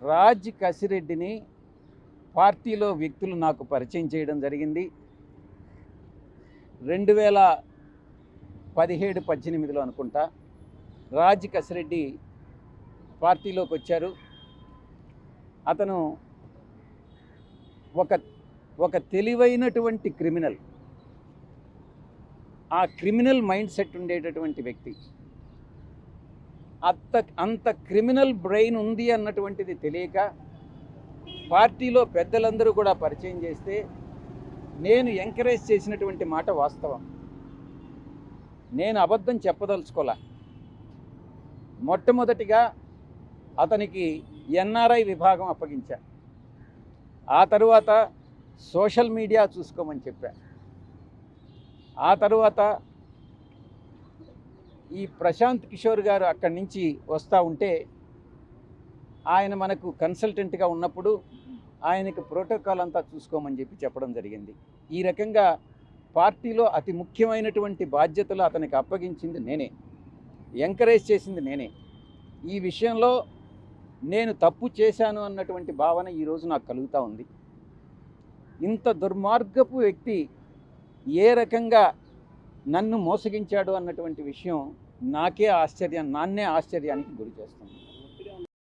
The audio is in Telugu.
రాజ్ కసిరెడ్డిని పార్టీలో వ్యక్తులు నాకు పరిచయం చేయడం జరిగింది. 2017-18లో అనుకుంటా రాజ్ కసిరెడ్డి పార్టీలోకి వచ్చారు. అతను ఒక తెలివైనటువంటి క్రిమినల్, ఆ క్రిమినల్ మైండ్ సెట్ ఉండేటటువంటి వ్యక్తి. అంత క్రిమినల్ బ్రెయిన్ ఉంది అన్నటువంటిది తెలియక పార్టీలో పెద్దలందరూ కూడా పరిచయం చేస్తే నేను ఎంకరేజ్ చేసినటువంటి మాట వాస్తవం. నేను అబద్ధం చెప్పదలుచుకోలే. మొట్టమొదటిగా అతనికి ఎన్ఆర్ఐ విభాగం అప్పగించా. ఆ తరువాత సోషల్ మీడియా చూసుకోమని చెప్పా. ఆ తరువాత ఈ ప్రశాంత్ కిషోర్ గారు అక్కడి నుంచి వస్తూ ఉంటే ఆయన మనకు కన్సల్టెంట్గా ఉన్నప్పుడు ఆయనకు ప్రోటోకాల్ అంతా చూసుకోమని చెప్పడం జరిగింది. ఈ రకంగా పార్టీలో అతి ముఖ్యమైనటువంటి బాధ్యతలు అతనికి అప్పగించింది నేనే, ఎంకరేజ్ చేసింది నేనే. ఈ విషయంలో నేను తప్పు చేశాను అన్నటువంటి భావన ఈరోజు నాకు కలుగుతూ ఉంది. ఇంత దుర్మార్గపు వ్యక్తి ఏ రకంగా నన్ను మోసగించాడు అన్నటువంటి విషయం నాన్నే ఆశ్చర్యానికి గురి చేస్తుంది.